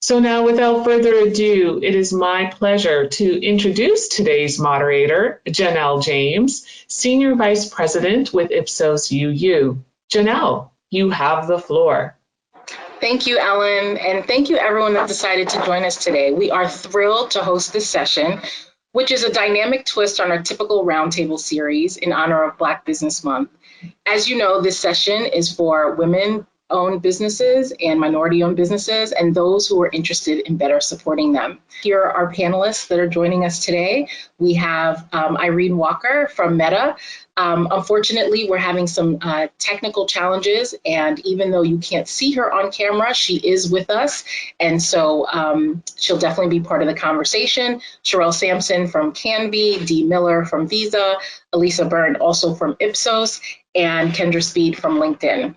So now, without further ado, it is my pleasure to introduce today's moderator, Janelle James, Senior Vice President with Ipsos UU. Janelle, you have the floor. Thank you, Ellen, and thank you everyone that decided to join us today. We are thrilled to host this session, which is a dynamic twist on our typical roundtable series in honor of Black Business Month. As you know, this session is for women-owned businesses and minority-owned businesses and those who are interested in better supporting them. Here are our panelists that are joining us today. We have Irene Walker from Meta. Unfortunately, we're having some technical challenges, and even though you can't see her on camera, she is with us, and so she'll definitely be part of the conversation. Sherelle Sampson from Canby, Dee Miller from Visa, Alisa Byrne also from Ipsos, and Kendra Speed from LinkedIn.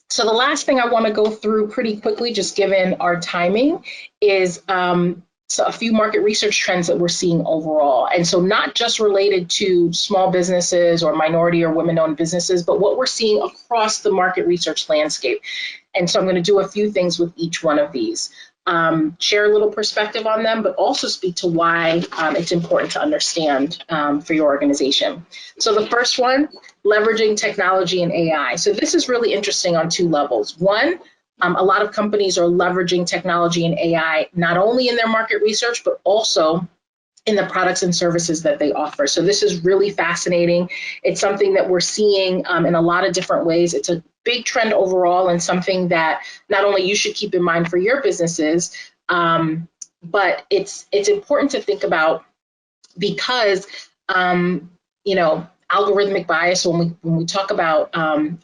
So the last thing I want to go through pretty quickly, just given our timing, is so a few market research trends that we're seeing overall. And so not just related to small businesses or minority or women-owned businesses, but what we're seeing across the market research landscape. And so I'm going to do a few things with each one of these. Share a little perspective on them, but also speak to why it's important to understand for your organization. So the first one, leveraging technology and AI. So this is really interesting on two levels. One, a lot of companies are leveraging technology and AI, not only in their market research, but also in the products and services that they offer. So this is really fascinating. It's something that we're seeing in a lot of different ways. It's a big trend overall and something that not only you should keep in mind for your businesses, but it's important to think about because, you know, algorithmic bias, when we talk about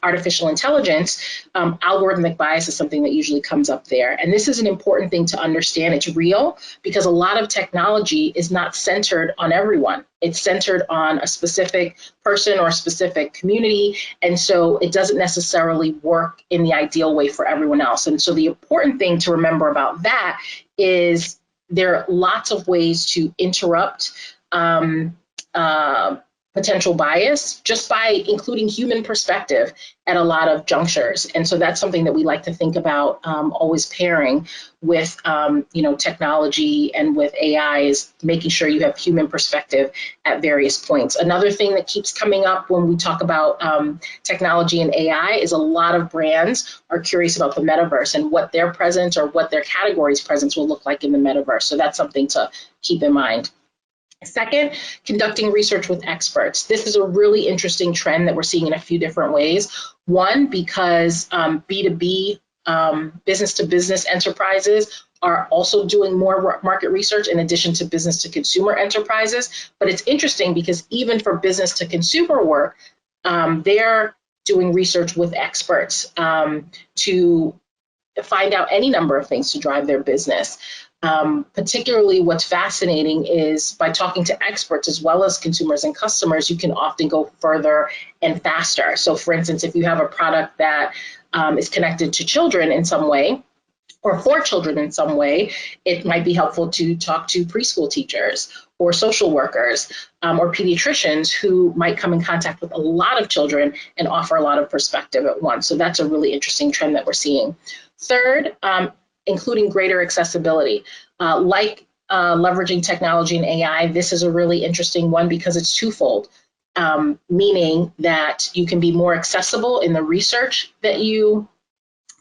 artificial intelligence, algorithmic bias is something that usually comes up there. And this is an important thing to understand. It's real because a lot of technology is not centered on everyone. It's centered on a specific person or a specific community. And so it doesn't necessarily work in the ideal way for everyone else. And so the important thing to remember about that is there are lots of ways to interrupt potential bias just by including human perspective at a lot of junctures. And so that's something that we like to think about always pairing with you know, technology and with AI is making sure you have human perspective at various points. Another thing that keeps coming up when we talk about technology and AI is a lot of brands are curious about the metaverse and what their presence or what their category's presence will look like in the metaverse. So that's something to keep in mind. Second, conducting research with experts. This is a really interesting trend that we're seeing in a few different ways. One, because B2B, business-to-business enterprises are also doing more market research in addition to business-to-consumer enterprises. But it's interesting because even for business-to-consumer work, they're doing research with experts to find out any number of things to drive their business. Particularly what's fascinating is by talking to experts as well as consumers and customers, you can often go further and faster. So for instance, if you have a product that is connected to children in some way, or for children in some way, it might be helpful to talk to preschool teachers or social workers or pediatricians who might come in contact with a lot of children and offer a lot of perspective at once. So that's a really interesting trend that we're seeing. Third, including greater accessibility. Leveraging technology and AI, this is a really interesting one because it's twofold, meaning that you can be more accessible in the research that you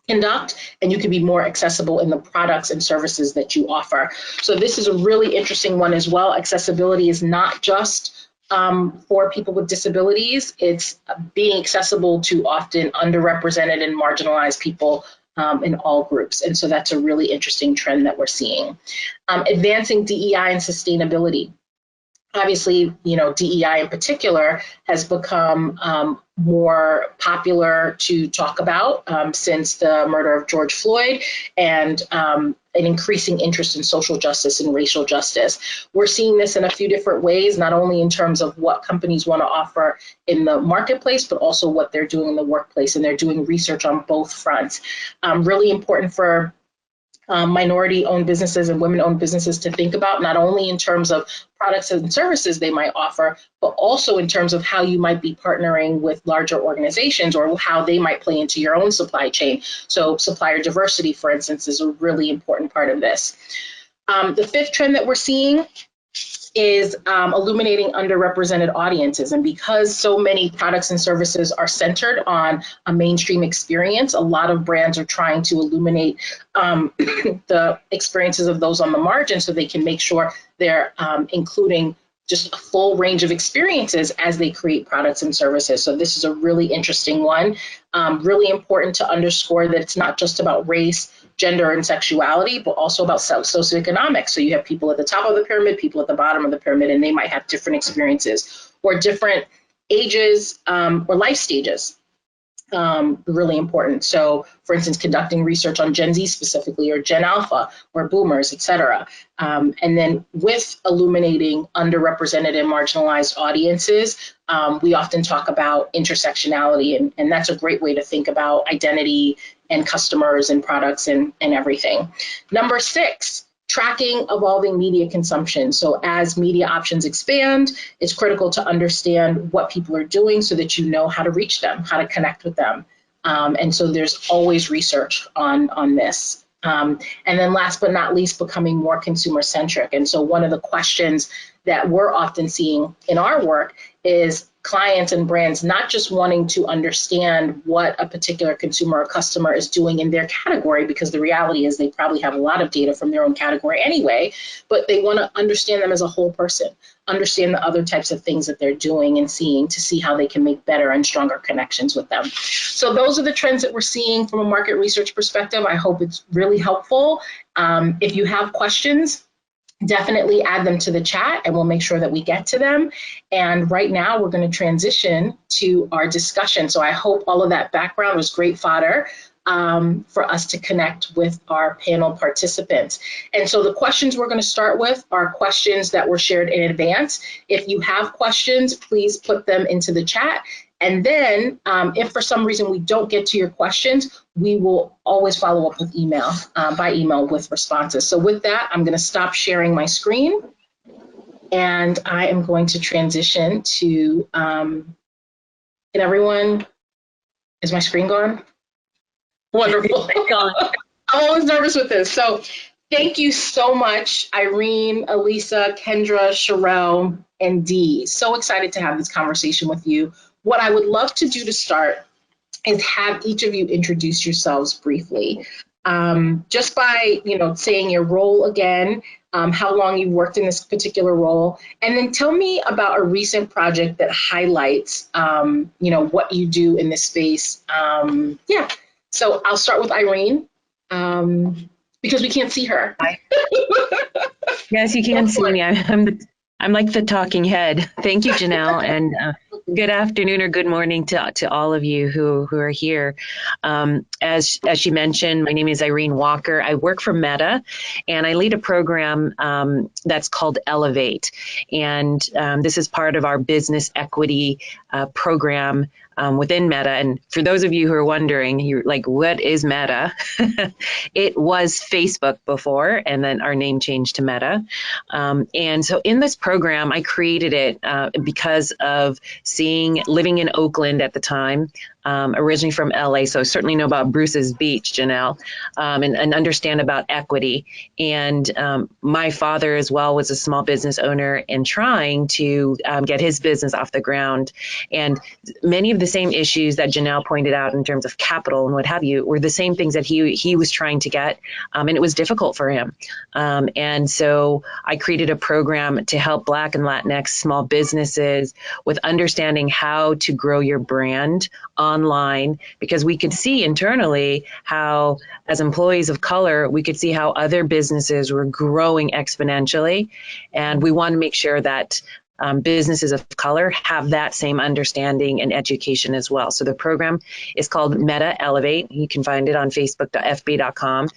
conduct, and you can be more accessible in the products and services that you offer. So this is a really interesting one as well. Accessibility is not just for people with disabilities, it's being accessible to often underrepresented and marginalized people in all groups. And so that's a really interesting trend that we're seeing. Advancing DEI and sustainability. Obviously, you know, DEI in particular has become more popular to talk about since the murder of George Floyd and an increasing interest in social justice and racial justice. We're seeing this in a few different ways, not only in terms of what companies want to offer in the marketplace, but also what they're doing in the workplace, and they're doing research on both fronts. Really important for minority-owned businesses and women-owned businesses to think about, not only in terms of products and services they might offer, but also in terms of how you might be partnering with larger organizations or how they might play into your own supply chain. So supplier diversity, for instance, is a really important part of this. The fifth trend that we're seeing is illuminating underrepresented audiences. And because so many products and services are centered on a mainstream experience, a lot of brands are trying to illuminate the experiences of those on the margin so they can make sure they're including just a full range of experiences as they create products and services. So this is a really interesting one. Really important to underscore that it's not just about race, gender, and sexuality, but also about socioeconomics. So you have people at the top of the pyramid, people at the bottom of the pyramid, and they might have different experiences or different ages or life stages. Really important. So, for instance, conducting research on Gen Z specifically, or Gen Alpha, or Boomers, et cetera. And then with illuminating underrepresented and marginalized audiences, we often talk about intersectionality, and that's a great way to think about identity and customers and products and everything. Number 6, tracking evolving media consumption. So as media options expand, it's critical to understand what people are doing so that you know how to reach them, how to connect with them. And so there's always research on this. And then last but not least, becoming more consumer centric. And so one of the questions that we're often seeing in our work is clients and brands not just wanting to understand what a particular consumer or customer is doing in their category, because the reality is they probably have a lot of data from their own category anyway, but they want to understand them as a whole person, understand the other types of things that they're doing and seeing to see how they can make better and stronger connections with them. So those are the trends that we're seeing from a market research perspective. I hope it's really helpful. If you have questions, definitely add them to the chat and we'll make sure that we get to them. And right now we're going to transition to our discussion. So I hope all of that background was great fodder for us to connect with our panel participants. And so the questions we're going to start with are questions that were shared in advance. If you have questions, please put them into the chat. And then if for some reason we don't get to your questions, we will always follow up with email, by email with responses. So with that, I'm going to stop sharing my screen and I am going to transition to, can everyone, is my screen gone? Wonderful. I'm always nervous with this. So thank you so much, Irene, Alisa, Kendra, Sherelle, and Dee. So excited to have this conversation with you. What I would love to do to start is have each of you introduce yourselves briefly. Just by saying your role again, how long you've worked in this particular role, and then tell me about a recent project that highlights what you do in this space. Yeah, so I'll start with Irene because we can't see her. Yes, you can see me. I'm like the talking head. Thank you, Janelle, and good afternoon or good morning to all of you who are here. As she mentioned, my name is Irene Walker. I work for Meta, and I lead a program that's called Elevate, and this is part of our business equity program within Meta. And for those of you who are wondering, you're like, what is Meta? It was Facebook before, and then our name changed to Meta. And so in this program, I created it because of living in Oakland at the time, originally from LA. So I certainly know about Bruce's Beach, Janelle, and understand about equity. And my father as well was a small business owner and trying to get his business off the ground. And many of the same issues that Janelle pointed out in terms of capital and what have you were the same things that he was trying to get, and it was difficult for him. And so I created a program to help Black and Latinx small businesses with understanding how to grow your brand online, because we could see internally how, as employees of color, we could see how other businesses were growing exponentially. And we want to make sure that businesses of color have that same understanding and education as well. So the program is called Meta Elevate. You can find it on facebook.fb.com.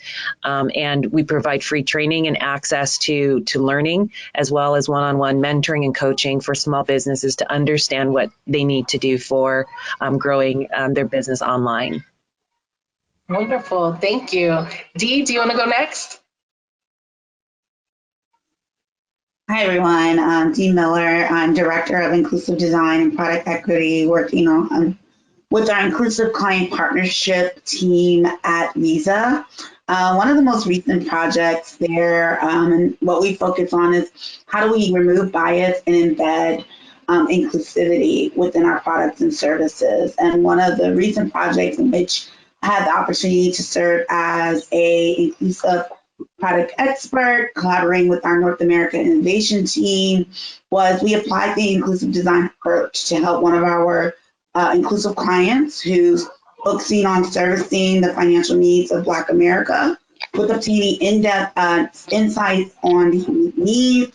And we provide free training and access to learning, as well as one-on-one mentoring and coaching for small businesses to understand what they need to do for growing their business online. Wonderful. Thank you. Dee, do you want to go next? Hi, everyone. I'm Dee Miller. I'm Director of Inclusive Design and Product Equity, working on with our Inclusive Client Partnership team at Visa. One of the most recent projects there, and what we focus on is how do we remove bias and embed inclusivity within our products and services. And one of the recent projects in which I had the opportunity to serve as a inclusive product expert, collaborating with our North America innovation team, was we applied the inclusive design approach to help one of our inclusive clients who's focusing on servicing the financial needs of Black America with obtaining in-depth insights on the unique needs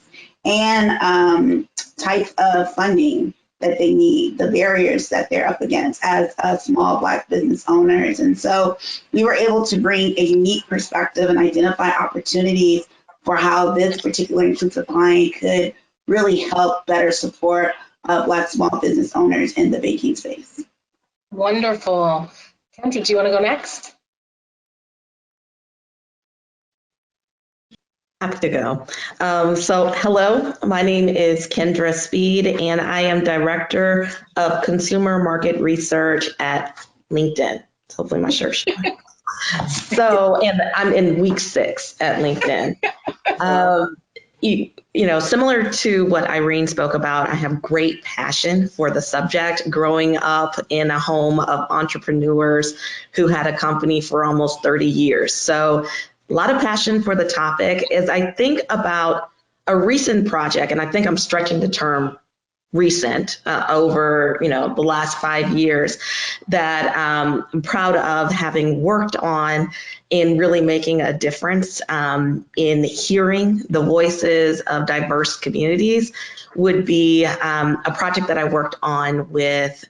and types of funding that they need, the barriers that they're up against as small Black business owners. And so we were able to bring a unique perspective and identify opportunities for how this particular inclusive client could really help better support Black small business owners in the banking space. Wonderful. Canby, do you want to go next? Happy to go. Hello, my name is Kendra Speed, and I am Director of Consumer Market Research at LinkedIn. Hopefully my shirt's showing. And I'm in week 6 at LinkedIn. Similar to what Irene spoke about, I have great passion for the subject, growing up in a home of entrepreneurs who had a company for almost 30 years. So a lot of passion for the topic. As I think about a recent project, and I think I'm stretching the term recent over the last 5 years, that I'm proud of having worked on in really making a difference in hearing the voices of diverse communities, would be a project that I worked on with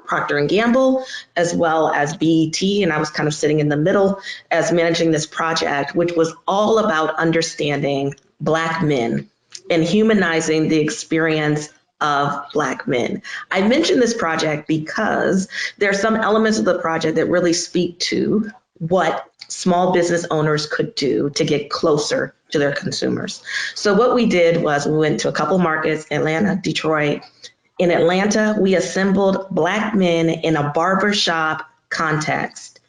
Procter & Gamble as well as BET, and I was kind of sitting in the middle as managing this project, which was all about understanding Black men and humanizing the experience of Black men. I mention this project because there are some elements of the project that really speak to what small business owners could do to get closer to their consumers. So what we did was we went to a couple markets, Atlanta, Detroit. In Atlanta, we assembled Black men in a barbershop context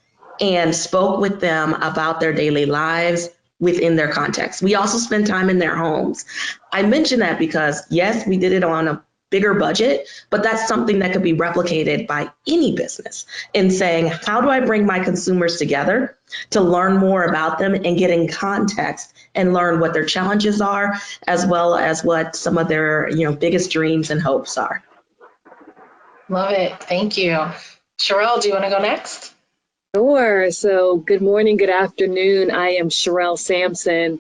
and spoke with them about their daily lives within their context. We also spent time in their homes. I mention that because, yes, we did it on a bigger budget, but that's something that could be replicated by any business in saying, how do I bring my consumers together to learn more about them and get in context and learn what their challenges are, as well as what some of their biggest dreams and hopes are. Love it. Thank you. Sherelle, do you want to go next? Sure. So good morning, good afternoon. I am Sherelle Sampson,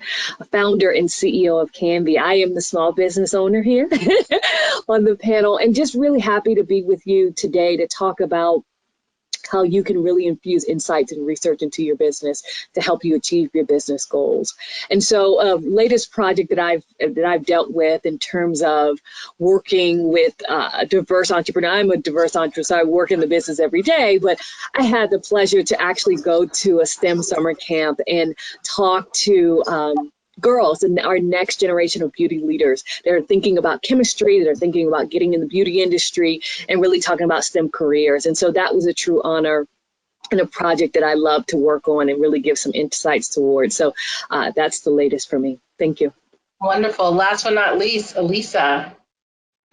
founder and CEO of Canby. I am the small business owner here on the panel, and just really happy to be with you today to talk about how you can really infuse insights and research into your business to help you achieve your business goals. And so latest project that I've dealt with in terms of working with a diverse entrepreneur. I'm a diverse entrepreneur, so I work in the business every day, but I had the pleasure to actually go to a STEM summer camp and talk to girls and our next generation of beauty leaders. They're thinking about chemistry, they're thinking about getting in the beauty industry and really talking about STEM careers. And so that was a true honor and a project that I love to work on and really give some insights towards. So that's the latest for me. Thank you. Wonderful. Last but not least, Alisa.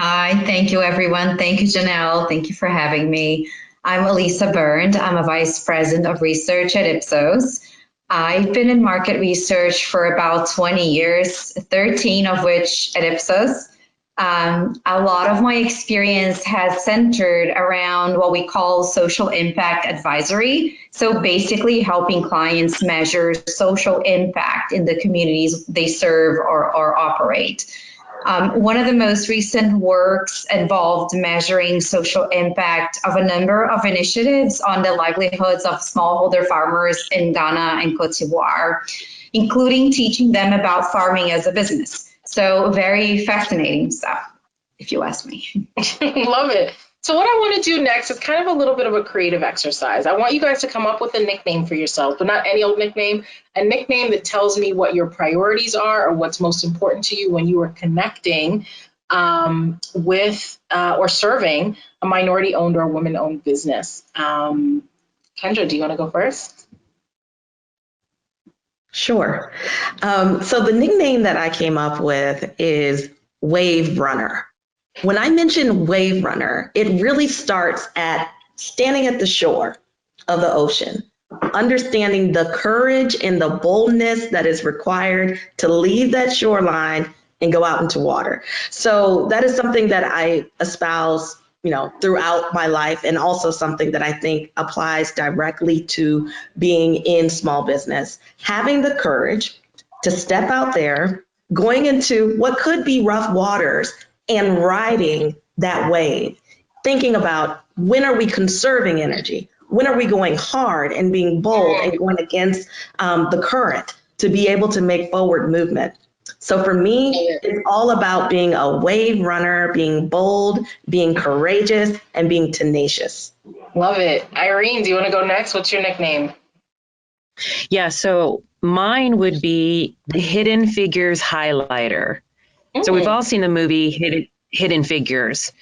Hi, thank you, everyone. Thank you, Janelle. Thank you for having me. I'm Alisa Byrne. I'm a Vice President of Research at Ipsos. I've been in market research for about 20 years, 13 of which at Ipsos. A lot of my experience has centered around what we call social impact advisory. So basically helping clients measure social impact in the communities they serve or operate. One of the most recent works involved measuring social impact of a number of initiatives on the livelihoods of smallholder farmers in Ghana and Cote d'Ivoire, including teaching them about farming as a business. So very fascinating stuff, if you ask me. Love it. So what I want to do next is kind of a little bit of a creative exercise. I want you guys to come up with a nickname for yourself, but not any old nickname, a nickname that tells me what your priorities are or what's most important to you when you are connecting with or serving a minority-owned or woman-owned business. Kendra, do you want to go first? Sure. So the nickname that I came up with is Wave Runner. When I mention Wave Runner, it really starts at standing at the shore of the ocean, understanding the courage and the boldness that is required to leave that shoreline and go out into water. So that is something that I espouse, throughout my life, and also something that I think applies directly to being in small business. Having the courage to step out there, going into what could be rough waters, and riding that wave, thinking about when are we conserving energy? When are we going hard and being bold and going against the current to be able to make forward movement? So for me, it's all about being a wave runner, being bold, being courageous, and being tenacious. Love it. Irene, do you want to go next? What's your nickname? Yeah, so mine would be the Hidden Figures Highlighter. So we've all seen the movie Hidden Figures,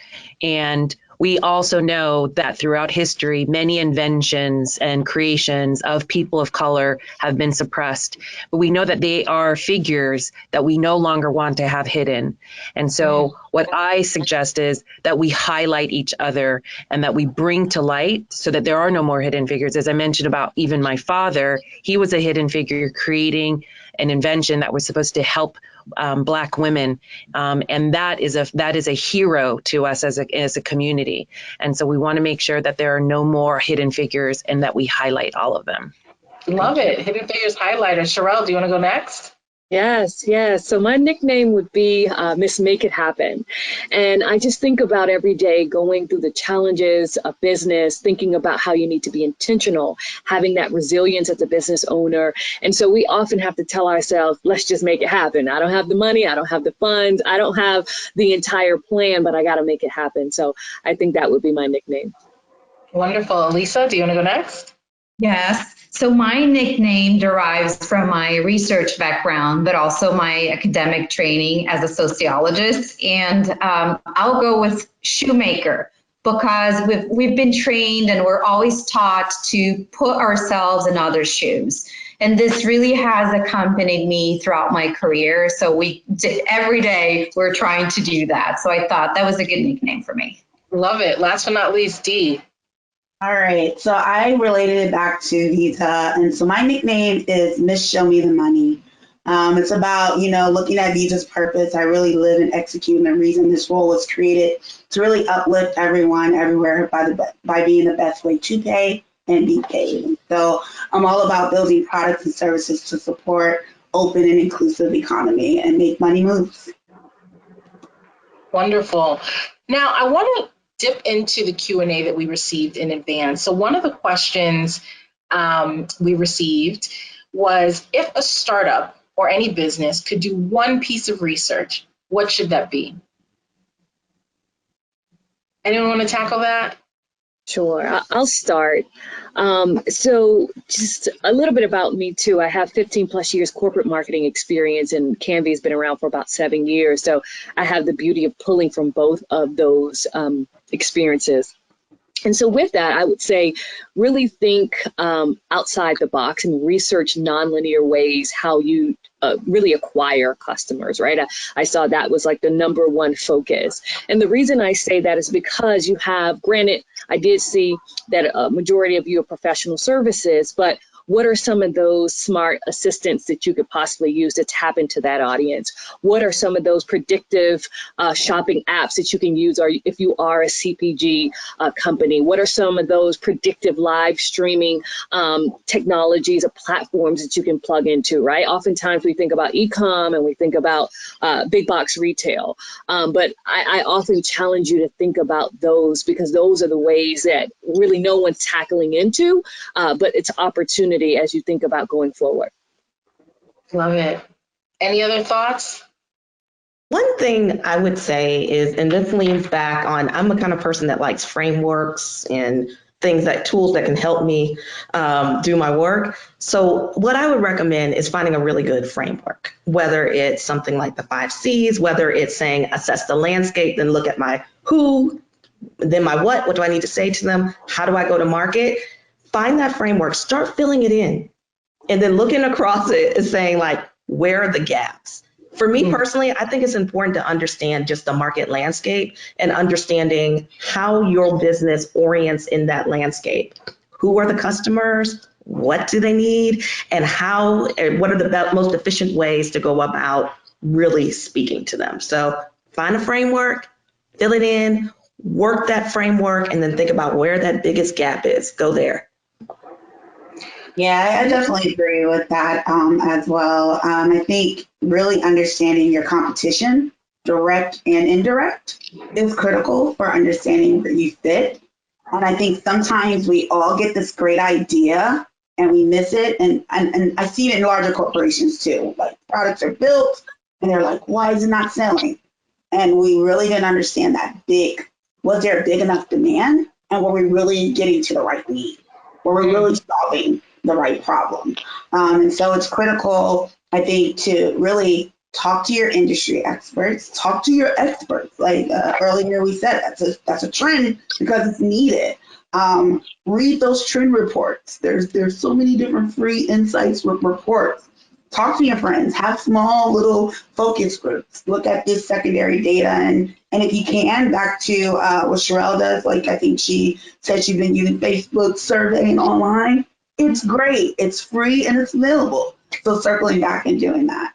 and we also know that throughout history, many inventions and creations of people of color have been suppressed, but we know that they are figures that we no longer want to have hidden. And so what I suggest is that we highlight each other and that we bring to light so that there are no more hidden figures. As I mentioned about even my father, he was a hidden figure creating an invention that was supposed to help Black women, and that is a hero to us as a community. And so we want to make sure that there are no more hidden figures and that we highlight all of them. Love it. Hidden Figures Highlighter. Sherelle, do you want to go next? Yes. So my nickname would be Miss Make It Happen. And I just think about every day going through the challenges of business, thinking about how you need to be intentional, having that resilience as a business owner. And so we often have to tell ourselves, let's just make it happen. I don't have the money. I don't have the funds. I don't have the entire plan, but I got to make it happen. So I think that would be my nickname. Wonderful. Alisa, do you want to go next? Yes. So my nickname derives from my research background, but also my academic training as a sociologist. And I'll go with shoemaker because we've been trained and we're always taught to put ourselves in others' shoes. And this really has accompanied me throughout my career. So every day we're trying to do that. So I thought that was a good nickname for me. Love it. Last but not least, Dee. All right, so I related it back to Vita, and so my nickname is Miss Show Me the Money. It's about, looking at Vita's purpose. I really live and execute, and the reason this role was created to really uplift everyone, everywhere by being the best way to pay and be paid. And so I'm all about building products and services to support open and inclusive economy and make money move. Wonderful. Now I want to dip into the Q&A that we received in advance. So one of the questions we received was, if a startup or any business could do one piece of research, what should that be? Anyone want to tackle that? Sure, I'll start. So just a little bit about me too. I have 15 plus years corporate marketing experience, and Canby has been around for about 7 years. So I have the beauty of pulling from both of those experiences. And so with that, I would say really think outside the box and research nonlinear ways how you really acquire customers, right? I saw that was like the number one focus. And the reason I say that is because you have, granted, I did see that a majority of you are professional services, but what are some of those smart assistants that you could possibly use to tap into that audience? What are some of those predictive shopping apps that you can use, or if you are a CPG company? What are some of those predictive live streaming technologies or platforms that you can plug into, right? Oftentimes we think about e-com and we think about big box retail, but I often challenge you to think about those, because those are the ways that really no one's tackling into, but it's opportunity as you think about going forward. Love it. Any other thoughts? One thing I would say is, and this leans back on, I'm the kind of person that likes frameworks and things that tools that can help me do my work. So what I would recommend is finding a really good framework, whether it's something like the 5 C's, whether it's saying assess the landscape, then look at my who, then my what do I need to say to them? How do I go to market? Find that framework, start filling it in, and then looking across it and saying like, where are the gaps? For me personally, I think it's important to understand just the market landscape and understanding how your business orients in that landscape. Who are the customers? What do they need? And what are the most efficient ways to go about really speaking to them? So find a framework, fill it in, work that framework, and then think about where that biggest gap is. Go there. Yeah, I definitely agree with that as well. I think really understanding your competition, direct and indirect, is critical for understanding where you fit. And I think sometimes we all get this great idea and we miss it. And I see it in larger corporations too. Like products are built and they're like, why is it not selling? And we really didn't understand that was there a big enough demand? And were we really getting to the right need? Were we really solving the right problem? And so it's critical, I think, to really talk to your industry experts, talk to your experts. Like earlier we said, that's a trend because it's needed. Read those trend reports. There's so many different free insights reports. Talk to your friends, have small little focus groups, look at this secondary data. And if you can, back to what Sherelle does, like I think she said she's been using Facebook surveying online. It's great, it's free and it's available. So circling back and doing that.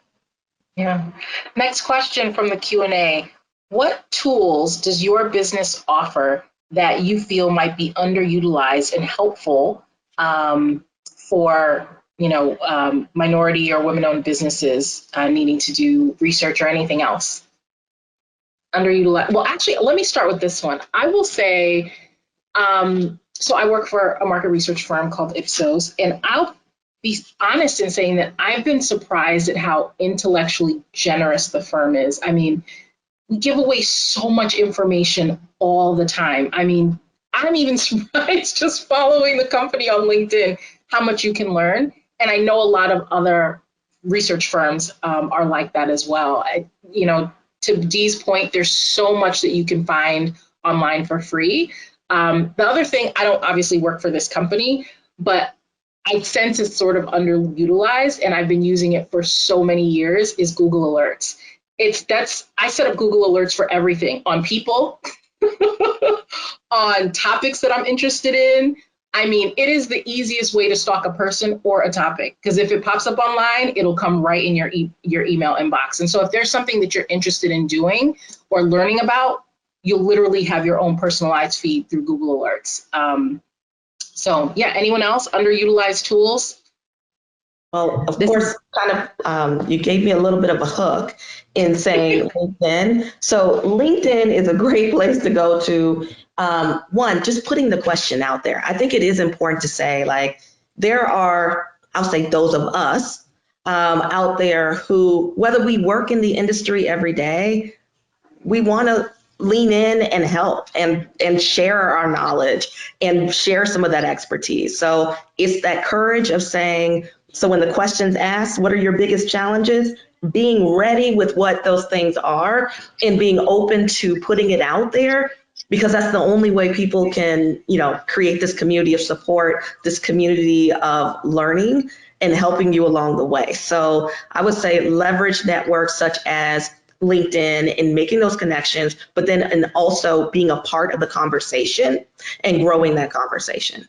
Yeah. Next question from the Q&A. What tools does your business offer that you feel might be underutilized and helpful for minority or women-owned businesses needing to do research or anything else? Underutilized. Well, actually, let me start with this one. I will say, so I work for a market research firm called Ipsos, and I'll be honest in saying that I've been surprised at how intellectually generous the firm is. I mean, we give away so much information all the time. I mean, I'm even surprised just following the company on LinkedIn how much you can learn. And I know a lot of other research firms are like that as well. To Dee's point, there's so much that you can find online for free. The other thing, I don't obviously work for this company, but I sense it's sort of underutilized, and I've been using it for so many years, is Google Alerts. I set up Google Alerts for everything, on people, on topics that I'm interested in. I mean, it is the easiest way to stalk a person or a topic, because if it pops up online, it'll come right in your email inbox. And so if there's something that you're interested in doing or learning about, you'll literally have your own personalized feed through Google Alerts. So yeah, anyone else? Underutilized tools? Well, of course, kind of, you gave me a little bit of a hook in saying LinkedIn. So LinkedIn is a great place to go to. One, just putting the question out there. I think it is important to say, like, there are, I'll say those of us out there who, whether we work in the industry every day, we want to lean in and help and share our knowledge and share some of that expertise. So it's that courage of saying, so when the question's asked, what are your biggest challenges? Being ready with what those things are and being open to putting it out there, because that's the only way people can, create this community of support, this community of learning and helping you along the way. So I would say leverage networks such as LinkedIn and making those connections, but then and also being a part of the conversation and growing that conversation.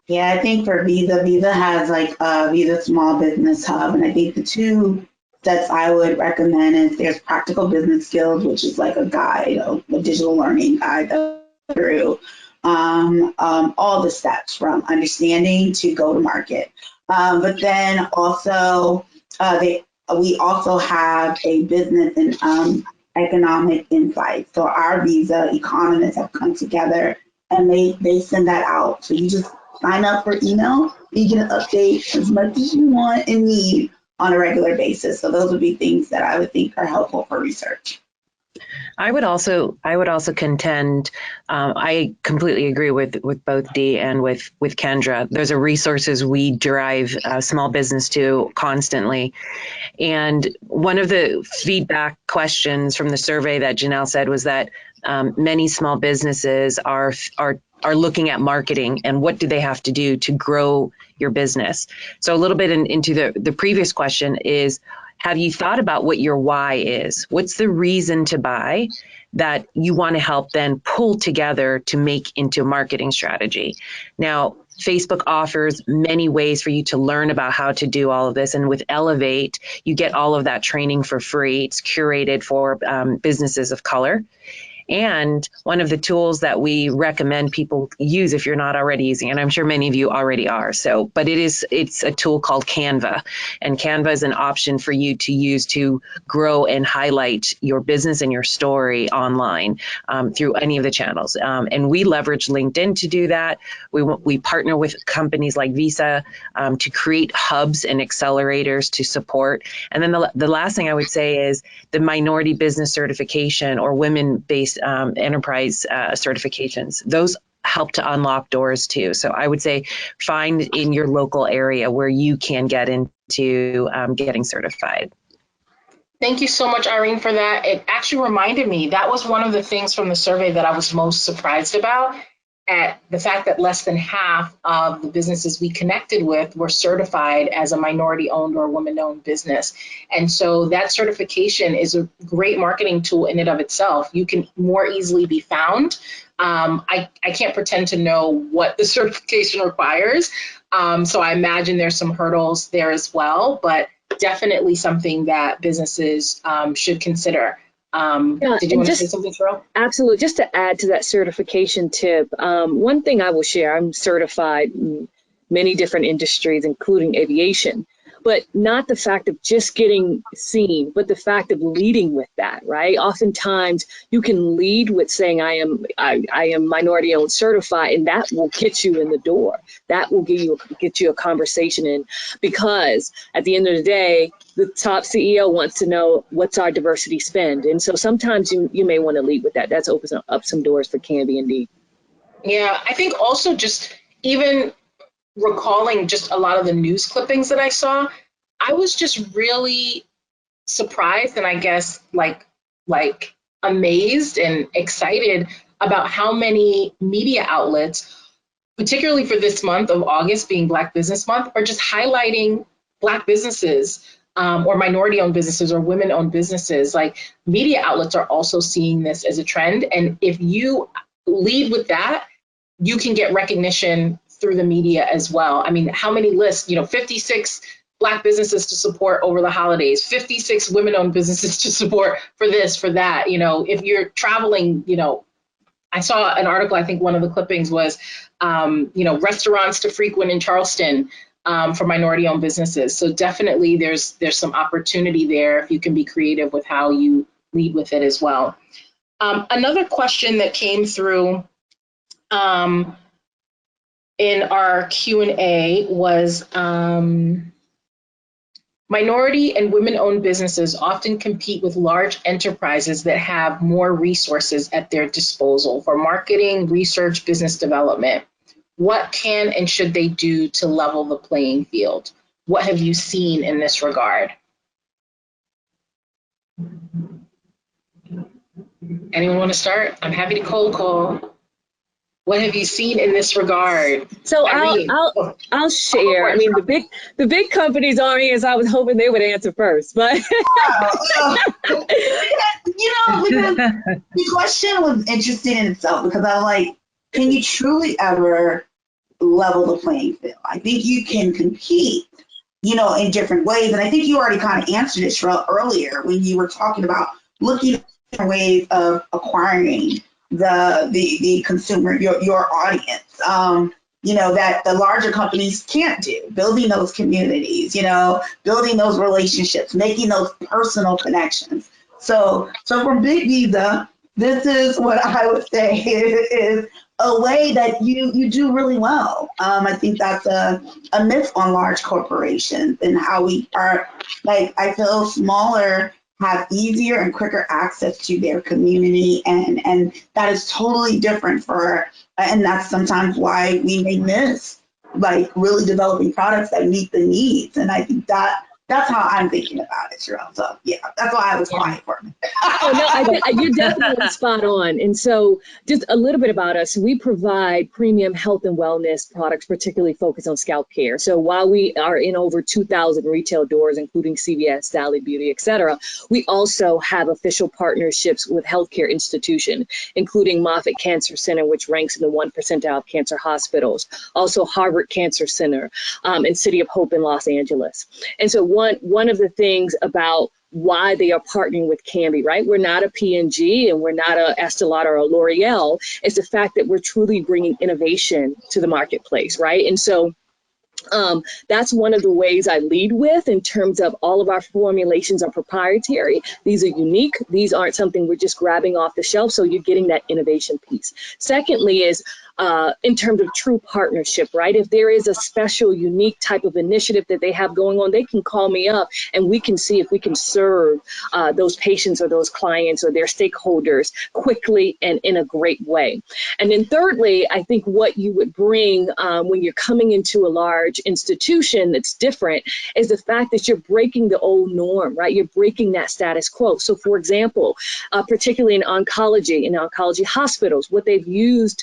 Yeah, I think for Visa has like a Visa Small Business Hub. And I think the two sets I would recommend is there's Practical Business Skills, which is like a guide, a digital learning guide through all the steps from understanding to go to market. But then also we also have a business and economic insight. So our Visa economists have come together and they send that out. So you just sign up for email, you get an update as much as you want and need on a regular basis. So those would be things that I would think are helpful for research. I would also contend, I completely agree with both Dee and with Kendra. Those are resources we drive small business to constantly. And one of the feedback questions from the survey that Janelle said was that many small businesses are looking at marketing and what do they have to do to grow your business. So a little bit into the previous question is, have you thought about what your why is? What's the reason to buy that you want to help then pull together to make into a marketing strategy? Now, Facebook offers many ways for you to learn about how to do all of this. And with Elevate, you get all of that training for free. It's curated for businesses of color. And one of the tools that we recommend people use if you're not already using, and I'm sure many of you already are. So, but it's a tool called Canva, and Canva is an option for you to use to grow and highlight your business and your story online through any of the channels. And we leverage LinkedIn to do that. We partner with companies like Visa to create hubs and accelerators to support. And then the last thing I would say is the minority business certification or women-based enterprise certifications. Those help to unlock doors too. So I would say find in your local area where you can get into getting certified. Thank you so much, Irene, for that. It actually reminded me, that was one of the things from the survey that I was most surprised about, at the fact that less than half of the businesses we connected with were certified as a minority-owned or woman-owned business. And so that certification is a great marketing tool in and of itself. You can more easily be found. I can't pretend to know what the certification requires. So I imagine there's some hurdles there as well, but definitely something that businesses should consider. Did you want to say something, Sherelle? Absolutely. Just to add to that certification tip, one thing I will share, I'm certified in many different industries, including aviation, but not the fact of just getting seen, but the fact of leading with that, right? Oftentimes you can lead with saying, I am minority owned certified, and that will get you in the door. That will get you a conversation in, because at the end of the day, the top CEO wants to know what's our diversity spend. And so sometimes you may want to lead with that. That's opens up some doors for Canby indeed. Yeah, I think also just even recalling just a lot of the news clippings that I saw, I was just really surprised and I guess like amazed and excited about how many media outlets, particularly for this month of August being Black Business Month, are just highlighting Black businesses or minority-owned businesses or women-owned businesses. Like, media outlets are also seeing this as a trend. And if you lead with that, you can get recognition through the media as well. I mean, how many lists, 56 Black businesses to support over the holidays, 56 women-owned businesses to support for this, for that. If you're traveling, I saw an article, I think one of the clippings was, restaurants to frequent in Charleston for minority-owned businesses. So definitely there's some opportunity there if you can be creative with how you lead with it as well. Another question that came through in our Q&A was, minority and women-owned businesses often compete with large enterprises that have more resources at their disposal for marketing, research, business development. What can and should they do to level the playing field? What have you seen in this regard? Anyone want to start? I'm happy to cold call. What have you seen in this regard? So I'll share. I mean, the big companies aren't here, so I was hoping they would answer first. But the question was interesting in itself, because I'm like, can you truly ever level the playing field? I think you can compete, in different ways, and I think you already kind of answered it, Sherelle, earlier when you were talking about looking at ways of acquiring the consumer, your audience, that the larger companies can't do, building those communities, building those relationships, making those personal connections. So from Big Visa, this is what I would say is a way that you do really well. I think that's a myth on large corporations and how we are, like, I feel smaller have easier and quicker access to their community, and that is totally different and that's sometimes why we may miss like really developing products that meet the needs. And I think that's how I'm thinking about it, Sherelle. So yeah, that's why I was quiet for me. Oh, no, you're definitely spot on. And so just a little bit about us. We provide premium health and wellness products, particularly focused on scalp care. So while we are in over 2,000 retail doors, including CVS, Sally Beauty, et cetera, we also have official partnerships with healthcare institutions, including Moffitt Cancer Center, which ranks in the 1 percentile of cancer hospitals, also Harvard Cancer Center, and City of Hope in Los Angeles. And so one of the things about why they are partnering with Canby, right? We're not a P&G and we're not a Estee Lauder or a L'Oreal. It's the fact that we're truly bringing innovation to the marketplace, right? And so that's one of the ways I lead with in terms of all of our formulations are proprietary. These are unique. These aren't something we're just grabbing off the shelf. So you're getting that innovation piece. Secondly is in terms of true partnership, right? If there is a special, unique type of initiative that they have going on, they can call me up and we can see if we can serve those patients or those clients or their stakeholders quickly and in a great way. And then thirdly, I think what you would bring when you're coming into a large institution that's different is the fact that you're breaking the old norm, right? You're breaking that status quo. So for example, particularly in oncology hospitals, what they've used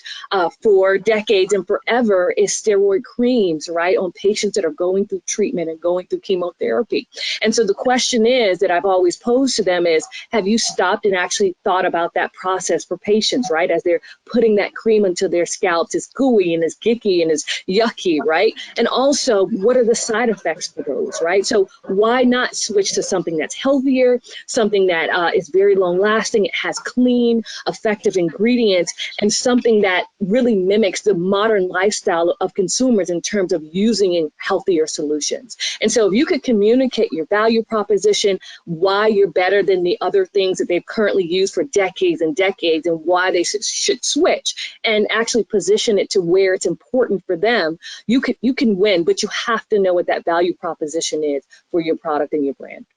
for decades and forever is steroid creams, right, on patients that are going through treatment and going through chemotherapy. And so the question is that I've always posed to them is, have you stopped and actually thought about that process for patients, right, as they're putting that cream into their scalps? It's gooey and it's gicky and it's yucky, right? And also, what are the side effects for those, right? So why not switch to something that's healthier, something that is very long lasting, it has clean, effective ingredients, and something that really mimics the modern lifestyle of consumers in terms of using healthier solutions. And so if you could communicate your value proposition, why you're better than the other things that they've currently used for decades and decades, and why they should switch, and actually position it to where it's important for them, you can win, but you have to know what that value proposition is for your product and your brand.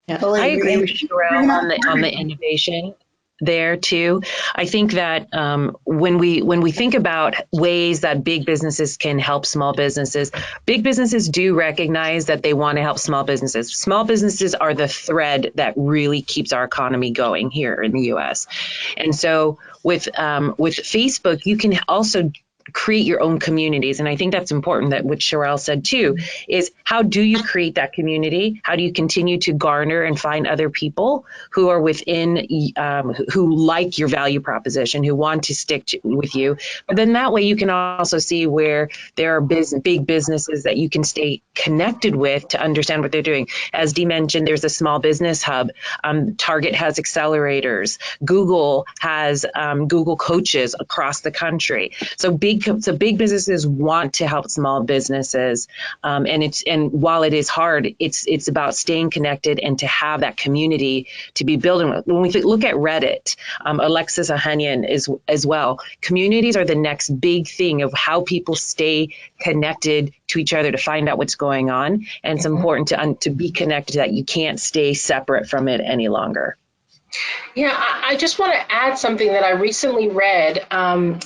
Yeah, I agree with Sherelle on the innovation there too. I think that when we think about ways that big businesses can help small businesses, big businesses do recognize that they want to help small businesses. Small businesses are the thread that really keeps our economy going here in the US. And so with Facebook, you can also create your own communities. And I think that's important, that what Sherelle said too, is how do you create that community? How do you continue to garner and find other people who are within, who like your value proposition, who want to stick with you? But then that way you can also see where there are big businesses that you can stay connected with to understand what they're doing. As Dee mentioned, there's a small business hub. Target has accelerators. Google has Google coaches across the country. So big businesses want to help small businesses, and while it is hard, it's about staying connected and to have that community to be building with. When we look at Reddit, Alexis Ohanian is as well. Communities are the next big thing of how people stay connected to each other to find out what's going on, and it's important to be connected, that you can't stay separate from it any longer. Yeah, I just want to add something that I recently read.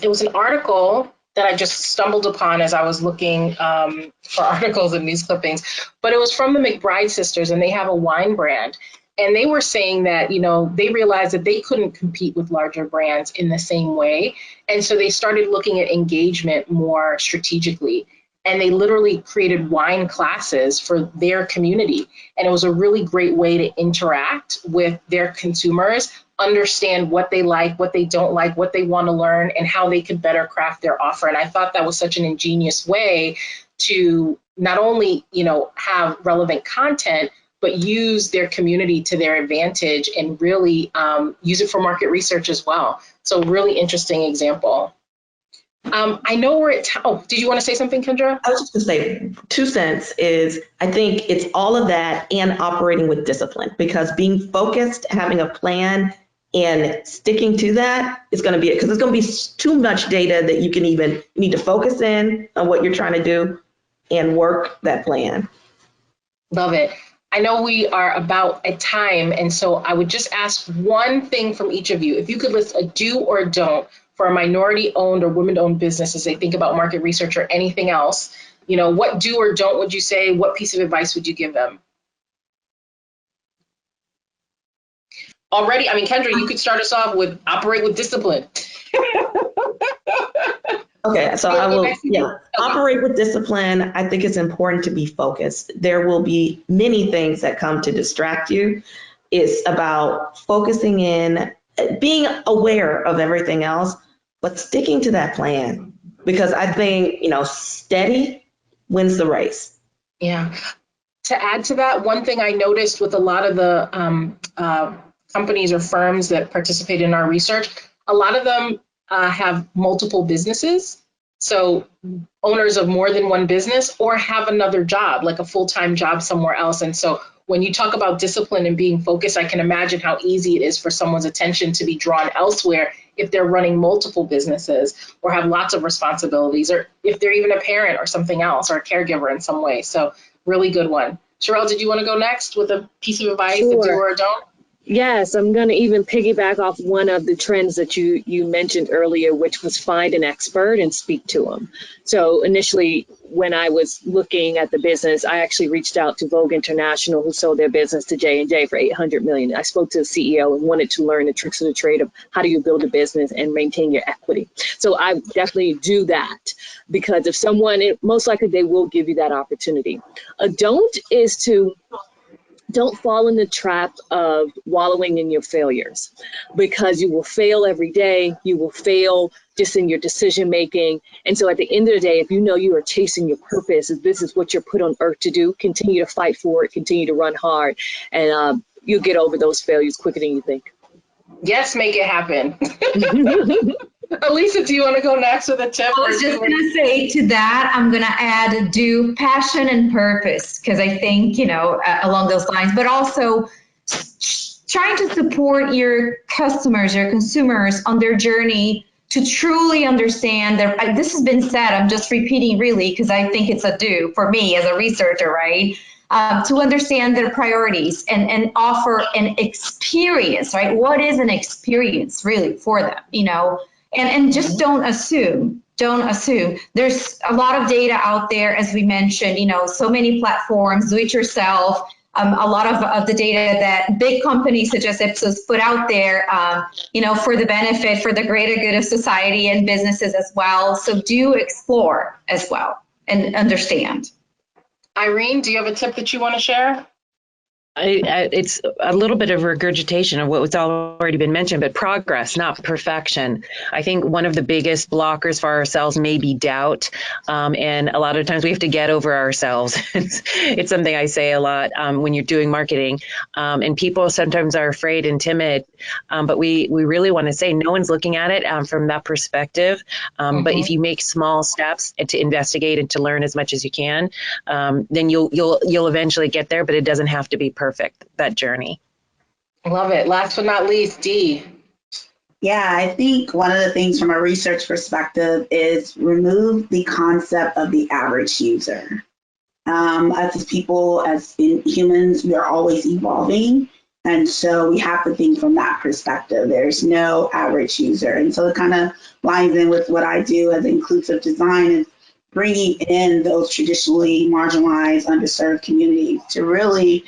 It was an article that I just stumbled upon as I was looking for articles and news clippings, but it was from the McBride sisters, and they have a wine brand. And they were saying that, they realized that they couldn't compete with larger brands in the same way. And so they started looking at engagement more strategically. And they literally created wine classes for their community. And it was a really great way to interact with their consumers, understand what they like, what they don't like, what they want to learn, and how they could better craft their offer. And I thought that was such an ingenious way to not only, have relevant content, but use their community to their advantage and really use it for market research as well. So really interesting example. I know we're at did you want to say something, Kendra? I was just going to say 2 cents is, I think it's all of that and operating with discipline, because being focused, having a plan, And sticking to that is going to be it, because it's going to be too much data that you need to focus in on what you're trying to do and work that plan. Love it. I know we are about at time, and so I would just ask one thing from each of you. If you could list a do or a don't for a minority-owned or women-owned business as they think about market research or anything else, what do or don't would you say? What piece of advice would you give them? Already, Kendra, you could start us off with operate with discipline. Okay, so I will, operate with discipline. I think it's important to be focused. There will be many things that come to distract you. It's about focusing in, being aware of everything else, but sticking to that plan, because I think, steady wins the race. Yeah. To add to that, one thing I noticed with a lot of the companies or firms that participate in our research, a lot of them have multiple businesses. So owners of more than one business, or have another job, like a full-time job somewhere else. And so when you talk about discipline and being focused, I can imagine how easy it is for someone's attention to be drawn elsewhere if they're running multiple businesses or have lots of responsibilities, or if they're even a parent or something else, or a caregiver in some way. So really good one. Sherelle, did you want to go next with a piece of advice, Sure. a do or a don't? Yes, I'm going to even piggyback off one of the trends that you mentioned earlier, which was find an expert and speak to them. So initially, when I was looking at the business, I actually reached out to Vogue International, who sold their business to J&J for $800 million. I spoke to the CEO and wanted to learn the tricks of the trade of how do you build a business and maintain your equity. So I definitely do that, because if someone, most likely they will give you that opportunity. A don't is to don't fall in the trap of wallowing in your failures, because you will fail every day. You will fail just in your decision making. And so at the end of the day, if you know you are chasing your purpose, if this is what you're put on earth to do, continue to fight for it, continue to run hard, and you'll get over those failures quicker than you think. Yes, make it happen. Alisa, do you want to go next with a tip? I was just going to say to that, I'm going to add do passion and purpose, because I think, along those lines, but also trying to support your customers, your consumers on their journey to truly understand that this has been said. I'm just repeating really, because I think it's a do for me as a researcher, right? To understand their priorities and offer an experience, right? What is an experience really for them, And just don't assume. There's a lot of data out there, as we mentioned, so many platforms, do it yourself. A lot of the data that big companies such as Ipsos put out there, for the benefit, for the greater good of society and businesses as well. So do explore as well and understand. Irene, do you have a tip that you want to share? It's a little bit of regurgitation of what's already been mentioned, but progress, not perfection. I think one of the biggest blockers for ourselves may be doubt. And a lot of times we have to get over ourselves. It's something I say a lot when you're doing marketing. And people sometimes are afraid and timid, but we really want to say no one's looking at it from that perspective. But if you make small steps to investigate and to learn as much as you can, then you'll eventually get there, but it doesn't have to be perfect, that journey. Love it. Last but not least, Dee. Yeah, I think one of the things from a research perspective is remove the concept of the average user. As people, as in humans, we are always evolving. And so we have to think from that perspective. There's no average user. And so it kind of lines in with what I do as inclusive design, is bringing in those traditionally marginalized, underserved communities to really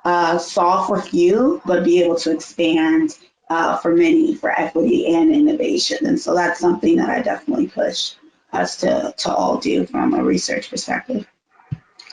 solve for few, but be able to expand for many, for equity and innovation. And so that's something that I definitely push us to all do from a research perspective.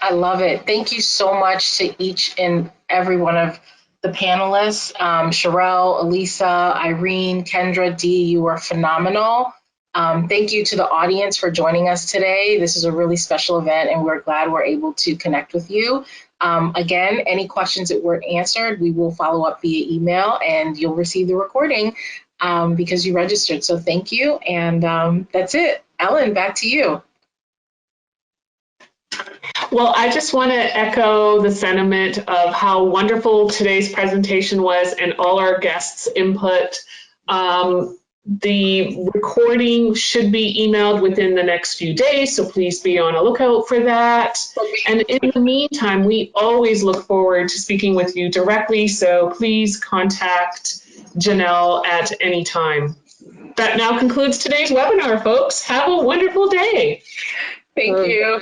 I love it. Thank you so much to each and every one of the panelists. Sherelle, Alisa, Irene, Kendra, Dee, you were phenomenal. Thank you to the audience for joining us today. This is a really special event, and we're glad we're able to connect with you. Again, any questions that weren't answered, we will follow up via email, and you'll receive the recording because you registered. So thank you, and that's it. Ellen, back to you. Well, I just want to echo the sentiment of how wonderful today's presentation was and all our guests' input. The recording should be emailed within the next few days, so please be on a lookout for that. And in the meantime, we always look forward to speaking with you directly, so please contact Janelle at any time. That now concludes today's webinar, folks. Have a wonderful day. Thank you.